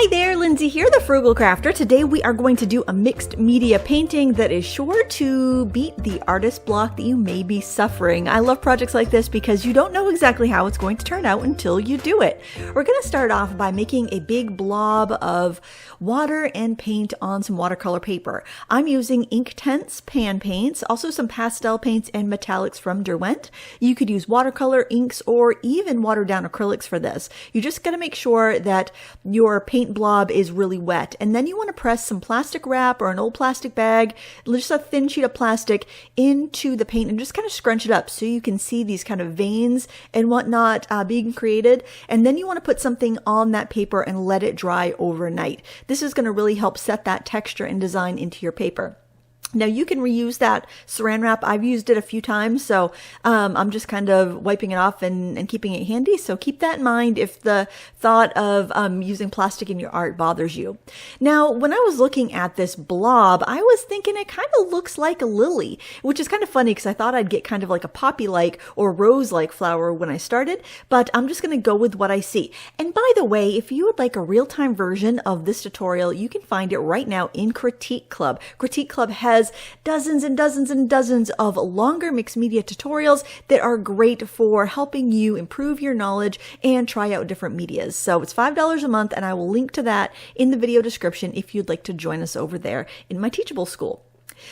Hi there, Lindsay here, the Frugal Crafter. Today we are going to do a mixed media painting that is sure to beat the artist block that you may be suffering. I love projects like this because you don't know exactly how it's going to turn out until you do it. We're going to start off by making a big blob of water and paint on some watercolor paper. I'm using Inktense pan paints, also some pastel paints and metallics from Derwent. You could use watercolor inks or even watered down acrylics for this. You just got to make sure that your paint blob is really wet, and then you want to press some plastic wrap or an old plastic bag, just a thin sheet of plastic, into the paint and just kind of scrunch it up so you can see these kind of veins and whatnot being created. And then you want to put something on that paper and let it dry overnight. This is going to really help set that texture and design into your paper. Now you can reuse that saran wrap. I've used it a few times, so I'm just kind of wiping it off and keeping it handy. So keep that in mind if the thought of using plastic in your art bothers you. Now, when I was looking at this blob, I was thinking it kind of looks like a lily, which is kind of funny because I thought I'd get kind of like a poppy-like or rose-like flower when I started, but I'm just going to go with what I see. And by the way, if you would like a real-time version of this tutorial, you can find it right now in Critique Club. Critique Club has dozens and dozens and dozens of longer mixed media tutorials that are great for helping you improve your knowledge and try out different medias. So it's $5 a month, and I will link to that in the video description if you'd like to join us over there in my Teachable School.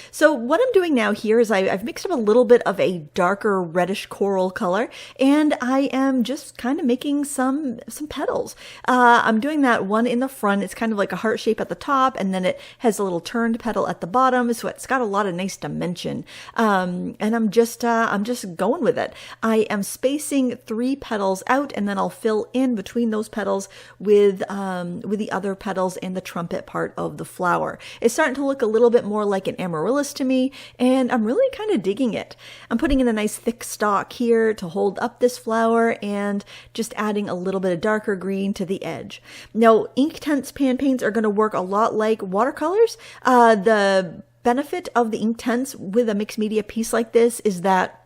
So what I'm doing now here is I've mixed up a little bit of a darker reddish coral color, and I am just kind of making some petals. I'm doing that one in the front. It's kind of like a heart shape at the top, and then it has a little turned petal at the bottom, so it's got a lot of nice dimension. And I'm just going with it. I am spacing 3 petals out, and then I'll fill in between those petals with the other petals and the trumpet part of the flower. It's starting to look a little bit more like an amaryllis to me, and I'm really kind of digging it. I'm putting in a nice thick stalk here to hold up this flower and just adding a little bit of darker green to the edge. Now, Inktense pan paints are going to work a lot like watercolors. The benefit of the Inktense with a mixed media piece like this is that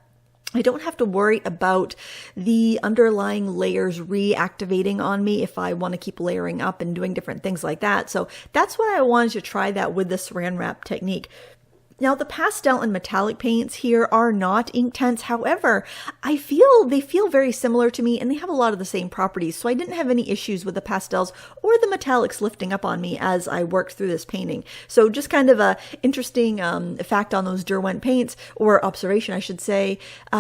I don't have to worry about the underlying layers reactivating on me if I want to keep layering up and doing different things like that. So that's why I wanted to try that with the saran wrap technique. Now, the pastel and metallic paints here are not Inktense. However, they feel very similar to me, and they have a lot of the same properties. So I didn't have any issues with the pastels or the metallics lifting up on me as I worked through this painting. So just kind of a interesting fact on those Derwent paints, or observation, I should say. They're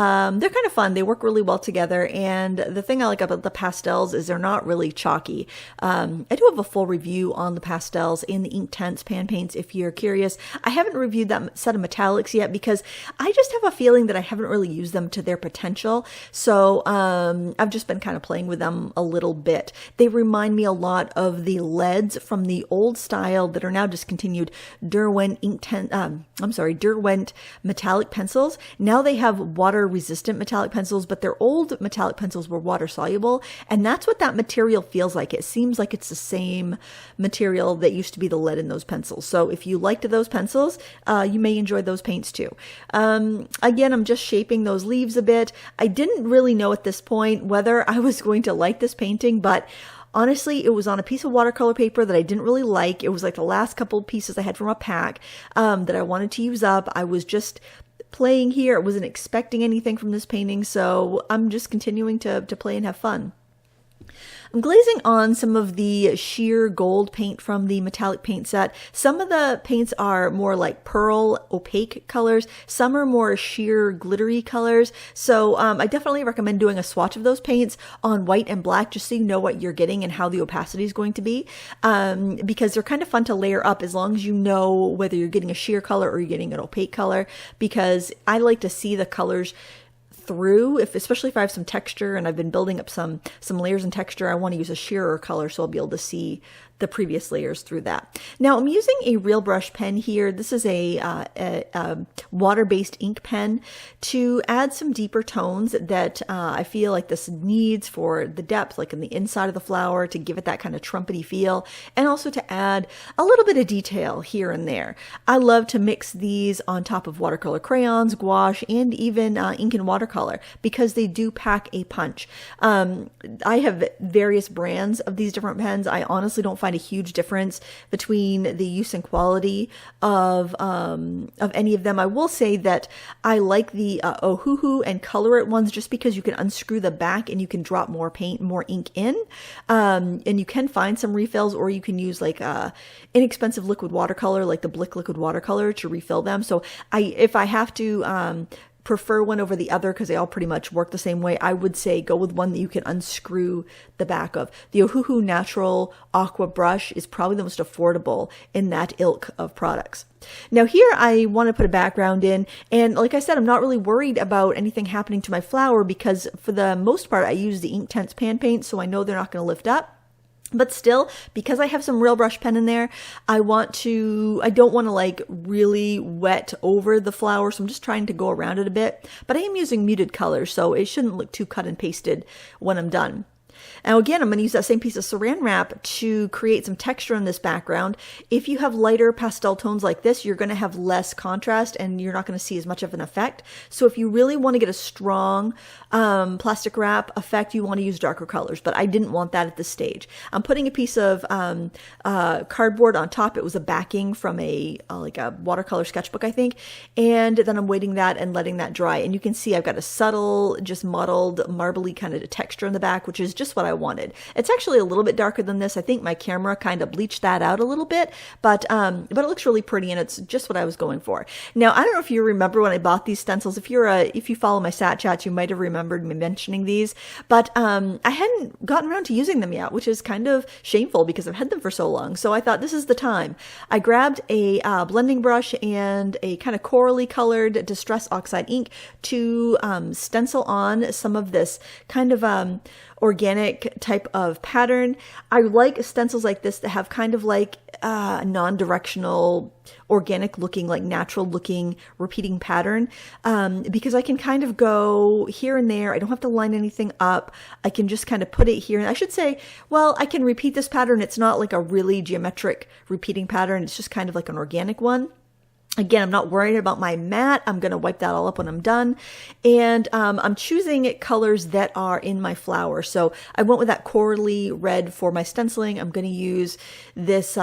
kind of fun. They work really well together. And the thing I like about the pastels is they're not really chalky. I do have a full review on the pastels in the Inktense pan paints if you're curious. I haven't reviewed that set of metallics yet because I just have a feeling that I haven't really used them to their potential. So I've just been kind of playing with them a little bit. They remind me a lot of the leads from the old style that are now discontinued Derwent Derwent metallic pencils. Now they have water resistant metallic pencils, but their old metallic pencils were water soluble, and that's what that material feels like. It seems like it's the same material that used to be the lead in those pencils. So if you liked those pencils, you may enjoy those paints too. Again, I'm just shaping those leaves a bit. I didn't really know at this point whether I was going to like this painting, but honestly, it was on a piece of watercolor paper that I didn't really like. It was like the last couple of pieces I had from a pack that I wanted to use up. I was just playing here. I wasn't expecting anything from this painting, so I'm just continuing to play and have fun. I'm glazing on some of the sheer gold paint from the metallic paint set. Some of the paints are more like pearl opaque colors. Some are more sheer glittery colors. So I definitely recommend doing a swatch of those paints on white and black just so you know what you're getting and how the opacity is going to be. Because they're kind of fun to layer up as long as you know whether you're getting a sheer color or you're getting an opaque color, because I like to see the colors through, especially if I have some texture and I've been building up some layers and texture. I want to use a sheerer color so I'll be able to see the previous layers through that. Now I'm using a real brush pen here. This is a water-based ink pen to add some deeper tones that I feel like this needs for the depth, like in the inside of the flower, to give it that kind of trumpety feel, and also to add a little bit of detail here and there. I love to mix these on top of watercolor crayons, gouache, and even ink and watercolor watercolor because they do pack a punch. I have various brands of these different pens. I honestly don't find a huge difference between the use and quality of any of them. I will say that I like the Ohuhu and Color It ones just because you can unscrew the back and you can drop more paint, more ink in. And you can find some refills, or you can use like inexpensive liquid watercolor, like the Blick liquid watercolor, to refill them. So if I have to prefer one over the other because they all pretty much work the same way, I would say go with one that you can unscrew the back of. The Ohuhu Natural Aqua Brush is probably the most affordable in that ilk of products. Now here I want to put a background in, and like I said, I'm not really worried about anything happening to my flower because for the most part I use the Inktense pan paint, so I know they're not going to lift up. But still, because I have some real brush pen in there, I don't want to like really wet over the flower, so I'm just trying to go around it a bit. But I am using muted colors, so it shouldn't look too cut and pasted when I'm done. Now again, I'm going to use that same piece of saran wrap to create some texture in this background. If you have lighter pastel tones like this, you're going to have less contrast and you're not going to see as much of an effect. So if you really want to get a strong plastic wrap effect, you want to use darker colors, but I didn't want that at this stage. I'm putting a piece of cardboard on top. It was a backing from like a watercolor sketchbook, I think, and then I'm waiting that and letting that dry. And you can see I've got a subtle, just mottled, marbly kind of texture in the back, which is just what I wanted. It's actually a little bit darker than this. I think my camera kind of bleached that out a little bit, but it looks really pretty and it's just what I was going for. Now, I don't know if you remember when I bought these stencils. If you follow my Sat Chats, you might have remembered me mentioning these, but I hadn't gotten around to using them yet, which is kind of shameful because I've had them for so long. So I thought this is the time. I grabbed a blending brush and a kind of corally colored Distress Oxide ink to stencil on some of this kind of organic type of pattern. I like stencils like this that have kind of like non-directional, organic looking, like natural looking repeating pattern, because I can kind of go here and there. I don't have to line anything up. I can just kind of put it here. And I should say, well, I can repeat this pattern. It's not like a really geometric repeating pattern. It's just kind of like an organic one. Again, I'm not worried about my mat. I'm going to wipe that all up when I'm done. And I'm choosing colors that are in my flower. So I went with that corally red for my stenciling. I'm going to use this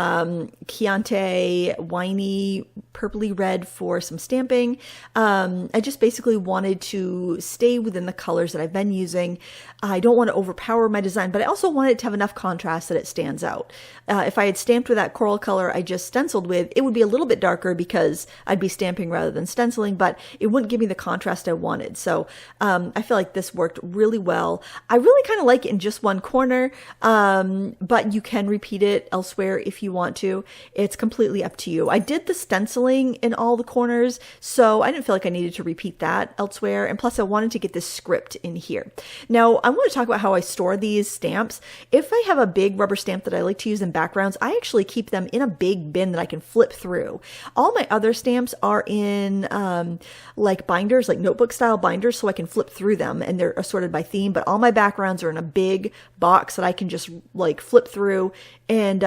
Chianti winey purpley red for some stamping. I just basically wanted to stay within the colors that I've been using. I don't want to overpower my design, but I also want it to have enough contrast that it stands out. If I had stamped with that coral color I just stenciled with, it would be a little bit darker because I'd be stamping rather than stenciling, but it wouldn't give me the contrast I wanted. So I feel like this worked really well. I really kind of like it in just one corner, but you can repeat it elsewhere if you want to. It's completely up to you. I did the stenciling in all the corners, so I didn't feel like I needed to repeat that elsewhere. And plus I wanted to get this script in here. Now I want to talk about how I store these stamps. If I have a big rubber stamp that I like to use in backgrounds, I actually keep them in a big bin that I can flip through. All my other stamps are in like binders, like notebook style binders, so I can flip through them and they're assorted by theme, but all my backgrounds are in a big box that I can just like flip through and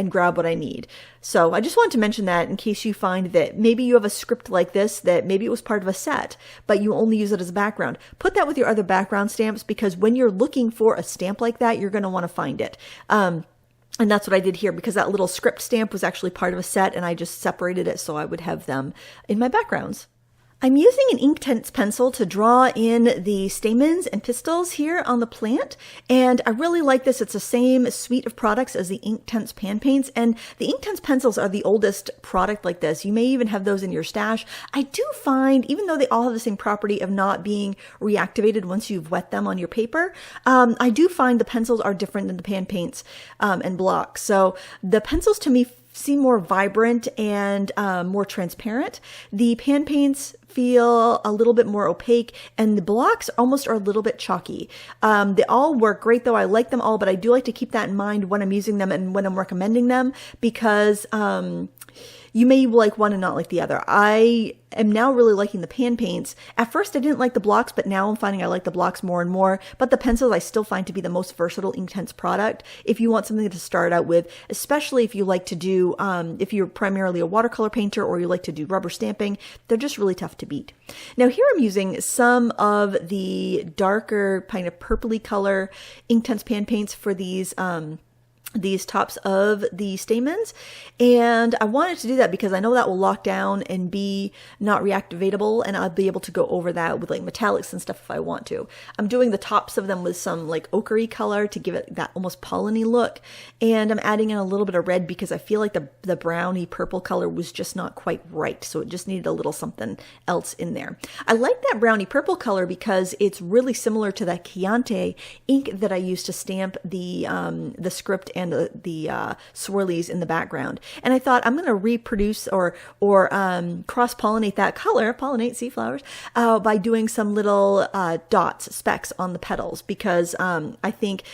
grab what I need. So I just wanted to mention that in case you find that maybe you have a script like this, that maybe it was part of a set, but you only use it as a background. Put that with your other background stamps, because when you're looking for a stamp like that, you're going to want to find it. And that's what I did here, because that little script stamp was actually part of a set and I just separated it so I would have them in my backgrounds. I'm using an Inktense pencil to draw in the stamens and pistils here on the plant, and I really like this. It's the same suite of products as the Inktense pan paints, and the Inktense pencils are the oldest product like this. You may even have those in your stash. I do find, even though they all have the same property of not being reactivated once you've wet them on your paper, I do find the pencils are different than the pan paints and blocks. So the pencils to me seem more vibrant and more transparent. The pan paints feel a little bit more opaque, and the blocks almost are a little bit chalky. They all work great though. I like them all, but I do like to keep that in mind when I'm using them and when I'm recommending them, because you may like one and not like the other. I am now really liking the pan paints. At first I didn't like the blocks, but now I'm finding I like the blocks more and more. But the pencils I still find to be the most versatile Inktense product if you want something to start out with, especially if you like to do, if you're primarily a watercolor painter or you like to do rubber stamping. They're just really tough to beat. Now here I'm using some of the darker kind of purpley color Inktense pan paints for these tops of the stamens, and I wanted to do that because I know that will lock down and be not reactivatable, and I'll be able to go over that with like metallics and stuff if I want to. I'm doing the tops of them with some like ochre color to give it that almost pollen-y look, and I'm adding in a little bit of red because I feel like the browny purple color was just not quite right, so it just needed a little something else in there. I like that browny purple color because it's really similar to that Chianti ink that I used to stamp the script and the swirlies in the background. And I thought I'm going to reproduce or cross-pollinate that color, pollinate sea flowers, by doing some little dots, specks on the petals, because I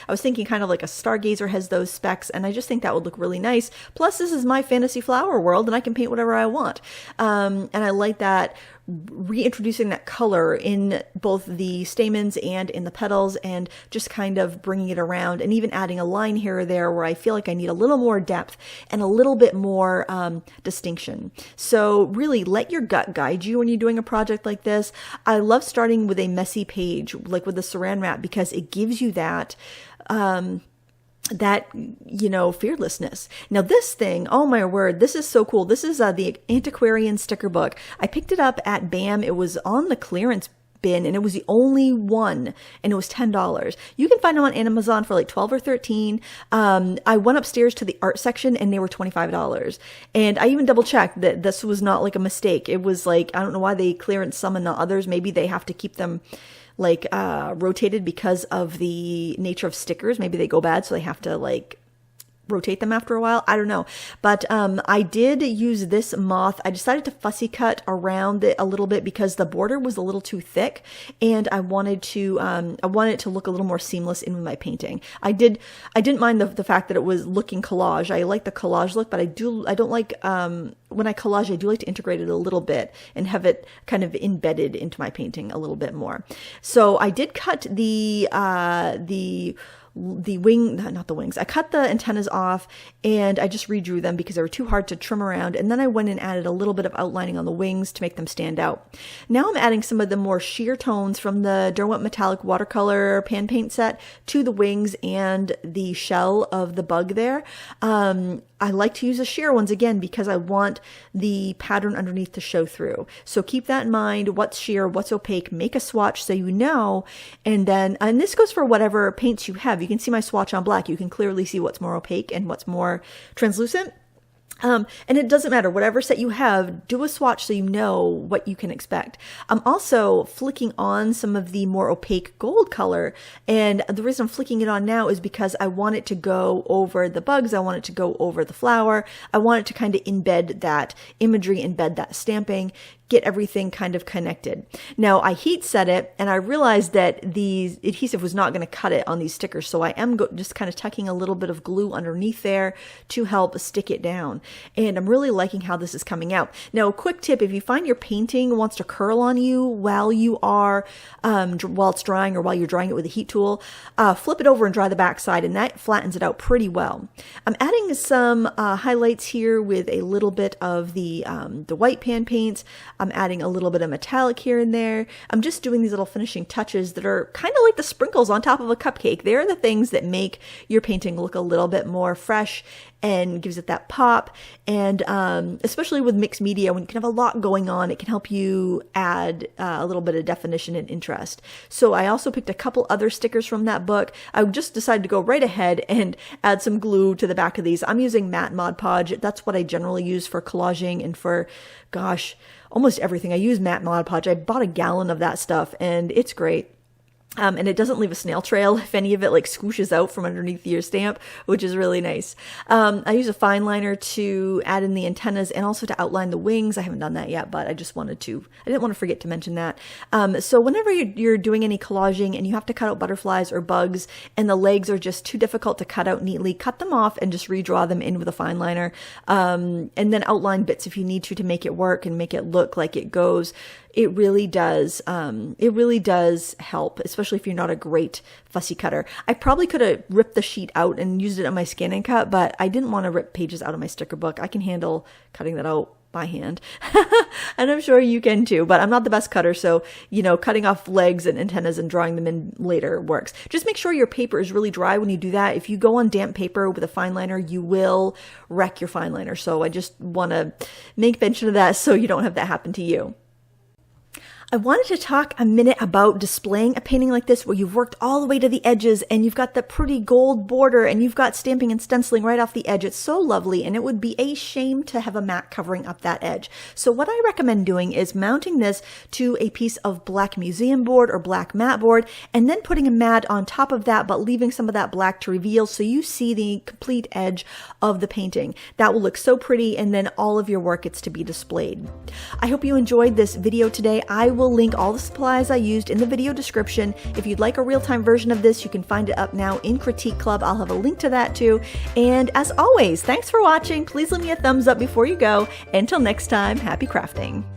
was thinking kind of like a stargazer has those specks, and I just think that would look really nice. Plus, this is my fantasy flower world, and I can paint whatever I want. And I like that, reintroducing that color in both the stamens and in the petals, and just kind of bringing it around, and even adding a line here or there where I feel like I need a little more depth and a little bit more distinction. So really let your gut guide you when you're doing a project like this. I love starting with a messy page, like with the saran wrap, because it gives you that fearlessness. Now this thing, oh my word, this is so cool. This is the Antiquarian sticker book. I picked it up at BAM. It was on the clearance bin, and it was the only one, and it was $10. You can find them on Amazon for like $12 or $13. I went upstairs to the art section and they were $25. And I even double checked that this was not like a mistake. It was like, I don't know why they clearance some and not others. Maybe they have to keep them like rotated because of the nature of stickers. Maybe they go bad, so they have to like rotate them after a while. I don't know. But I did use this moth. I decided to fussy cut around it a little bit because the border was a little too thick, and I wanted it to look a little more seamless in my painting. I didn't mind the fact that it was looking collage. I like the collage look, but I don't like when I collage, I do like to integrate it a little bit and have it kind of embedded into my painting a little bit more. So I did cut the wing, not the wings. I cut the antennas off and I just redrew them because they were too hard to trim around. And then I went and added a little bit of outlining on the wings to make them stand out. Now I'm adding some of the more sheer tones from the Derwent Metallic watercolor pan paint set to the wings and the shell of the bug there. I like to use the sheer ones again because I want the pattern underneath to show through. So keep that in mind. What's sheer, what's opaque, make a swatch so you know. And this goes for whatever paints you have. You can see my swatch on black. You can clearly see what's more opaque and what's more translucent. And it doesn't matter, whatever set you have, do a swatch so you know what you can expect. I'm also flicking on some of the more opaque gold color, and the reason I'm flicking it on now is because I want it to go over the bugs, I want it to go over the flower, I want it to kind of embed that imagery, embed that stamping, get everything kind of connected. Now I heat set it, and I realized that the adhesive was not going to cut it on these stickers, so I am just kind of tucking a little bit of glue underneath there to help stick it down. And I'm really liking how this is coming out. Now, a quick tip, if you find your painting wants to curl on you while you are, while it's drying or while you're drying it with a heat tool, flip it over and dry the back side, and that flattens it out pretty well. I'm adding some highlights here with a little bit of the white pan paints. I'm adding a little bit of metallic here and there. I'm just doing these little finishing touches that are kind of like the sprinkles on top of a cupcake. They're the things that make your painting look a little bit more fresh and gives it that pop. And especially with mixed media, when you can have a lot going on, it can help you add a little bit of definition and interest. So I also picked a couple other stickers from that book. I just decided to go right ahead and add some glue to the back of these. I'm using matte Mod Podge. That's what I generally use for collaging and for, gosh, almost everything. I use matte Mod Podge. I bought a gallon of that stuff and it's great. And it doesn't leave a snail trail if any of it like squishes out from underneath your stamp, which is really nice. I use a fine liner to add in the antennas and also to outline the wings. I haven't done that yet, but I didn't want to forget to mention that. So whenever you're doing any collaging and you have to cut out butterflies or bugs and the legs are just too difficult to cut out neatly, cut them off and just redraw them in with a fine liner. And then outline bits if you need to make it work and make it look like it goes. It really does help, especially if you're not a great fussy cutter. I probably could have ripped the sheet out and used it on my Scan and Cut, but I didn't want to rip pages out of my sticker book. I can handle cutting that out by hand. And I'm sure you can too, but I'm not the best cutter. So, cutting off legs and antennas and drawing them in later works. Just make sure your paper is really dry when you do that. If you go on damp paper with a fine liner, you will wreck your fine liner. So I just want to make mention of that so you don't have that happen to you. I wanted to talk a minute about displaying a painting like this where you've worked all the way to the edges and you've got the pretty gold border and you've got stamping and stenciling right off the edge. It's so lovely, and it would be a shame to have a mat covering up that edge. So what I recommend doing is mounting this to a piece of black museum board or black mat board and then putting a mat on top of that, but leaving some of that black to reveal so you see the complete edge of the painting. That will look so pretty, and then all of your work gets to be displayed. I hope you enjoyed this video today. I will link all the supplies I used in the video description. If you'd like a real-time version of this, you can find it up now in Critique Club. I'll have a link to that too. And as always, thanks for watching. Please leave me a thumbs up before you go. Until next time, happy crafting.